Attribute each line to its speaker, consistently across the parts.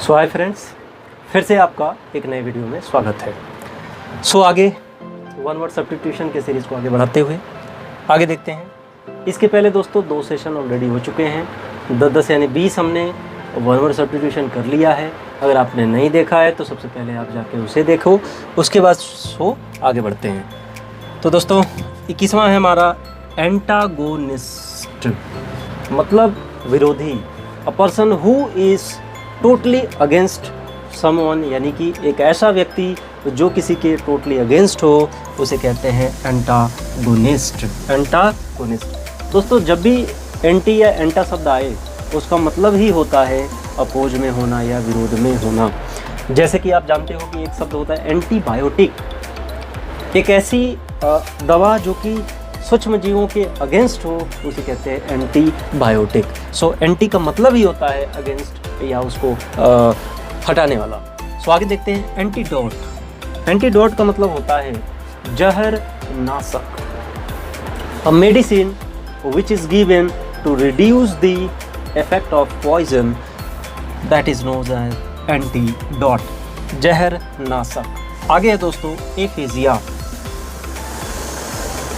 Speaker 1: Hi friends, फिर से आपका एक नए वीडियो में स्वागत है। आगे वन वर्ड सब्स्टिट्यूशन के सीरीज़ को आगे बढ़ाते हुए आगे देखते हैं। इसके पहले दोस्तों 2 सेशन ऑलरेडी हो चुके हैं। 10 यानी 20 हमने वन वर्ड सब्स्टिट्यूशन कर लिया है। अगर आपने नहीं देखा है तो सबसे पहले आप जाके उसे देखो, उसके बाद आगे बढ़ते हैं। तो दोस्तों 21वां है हमारा एंटागोनिस्ट, मतलब विरोधी। अ person who is totally against someone, यानी कि एक ऐसा व्यक्ति जो किसी के टोटली अगेंस्ट हो, उसे कहते हैं एंटागोनिस्ट। एंटागोनिस्ट दोस्तों, जब भी एंटी या एंटा शब्द आए उसका मतलब ही होता है अपोज में होना या विरोध में होना। जैसे कि आप जानते हो कि एक शब्द होता है एंटीबायोटिक, एक ऐसी दवा जो कि सूक्ष्म जीवों के अगेंस्ट हो, उसे कहते हैं एंटीबायोटिक। एंटी का मतलब ही होता है अगेंस्ट या उसको हटाने वाला। आगे देखते हैं एंटीडोट। एंटीडोट का मतलब होता है जहर नाशक। A medicine which is given to reduce the effect of poison, that is known as antidote, जहर नाशक। आगे है दोस्तों aphasia,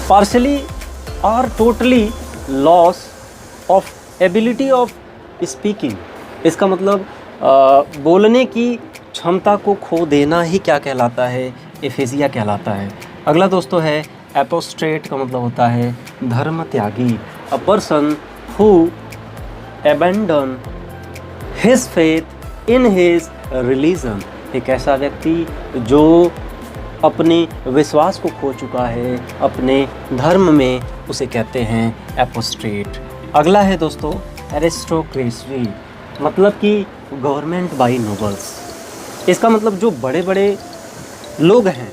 Speaker 1: partially or totally loss of ability of speaking। इसका मतलब बोलने की क्षमता को खो देना ही क्या कहलाता है, एफेजिया कहलाता है। अगला दोस्तों है एपोस्टेट, का मतलब होता है धर्म त्यागी। A person who abandon his faith in his religion, एक ऐसा व्यक्ति जो अपने विश्वास को खो चुका है अपने धर्म में, उसे कहते हैं एपोस्टेट। अगला है दोस्तों एरिस्टोक्रेसी, मतलब कि गवर्नमेंट बाय नोबल्स। इसका मतलब जो बड़े बड़े लोग हैं,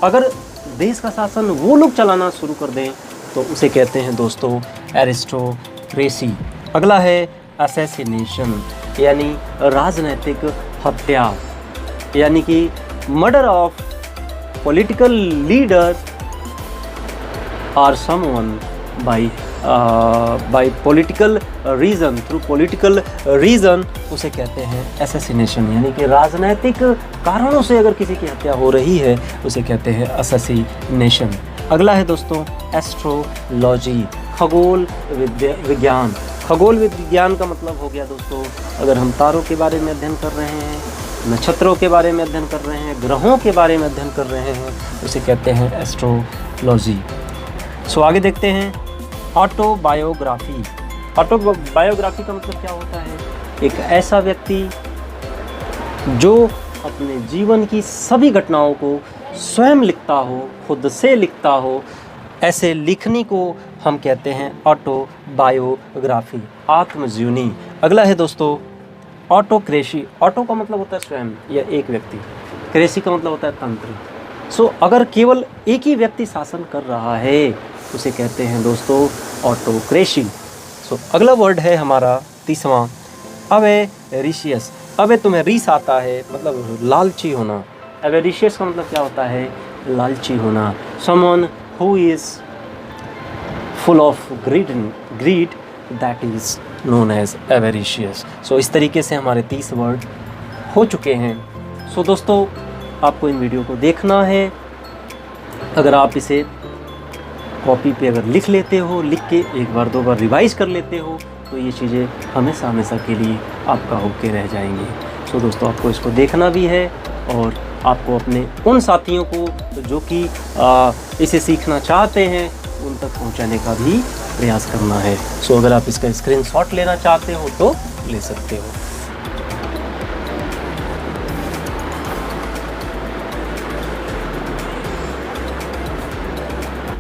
Speaker 1: अगर देश का शासन वो लोग चलाना शुरू कर दें तो उसे कहते हैं दोस्तों एरिस्टोक्रेसी। अगला है असैसिनेशन, यानी राजनैतिक हत्या, यानी कि murder of political leader or someone by political reason, through political reason, उसे कहते हैं assassination, यानी कि राजनीतिक कारणों से अगर किसी की हत्या हो रही है उसे कहते हैं assassination। अगला है दोस्तों एस्ट्रोलॉजी, खगोल विज्ञान। खगोल विज्ञान का मतलब हो गया दोस्तों, अगर हम तारों के बारे में अध्ययन कर रहे हैं, नक्षत्रों के बारे में अध्ययन कर रहे हैं, ग्रहों के बारे में अध्ययन कर रहे हैं, उसे कहते हैं एस्ट्रोलॉजी। आगे देखते हैं ऑटोबायोग्राफी। ऑटोबायोग्राफी का मतलब क्या होता है, एक ऐसा व्यक्ति जो अपने जीवन की सभी घटनाओं को स्वयं लिखता हो, खुद से लिखता हो, ऐसे लिखने को हम कहते हैं ऑटोबायोग्राफी, आत्मजीवनी। अगला है दोस्तों ऑटोक्रेसी। ऑटो का मतलब होता है स्वयं या एक व्यक्ति, क्रेसी का मतलब होता है तंत्र। अगर केवल एक ही व्यक्ति शासन कर रहा है उसे कहते हैं दोस्तों ऑटोक्रेसी। अगला वर्ड है हमारा 30वां अवेरिशियस। अबे तुम्हें रीस आता है, मतलब लालची होना। अवेरिशियस का मतलब क्या होता है, लालची होना। Someone who is full of greed, that is known as avaricious. इस तरीके से हमारे 30 वर्ड हो चुके हैं। दोस्तों आपको इन वीडियो को देखना है। अगर आप इसे कॉपी पे अगर लिख लेते हो, लिख के एक बार 2 बार रिवाइज कर लेते हो, तो ये चीज़ें हमेशा हमेशा के लिए आपका होके रह जाएंगी। दोस्तों आपको इसको देखना भी है और आपको अपने उन साथियों को जो कि इसे सीखना चाहते हैं उन तक पहुंचाने का भी प्रयास करना है। अगर आप इसका स्क्रीनशॉट लेना चाहते हो तो ले सकते हो।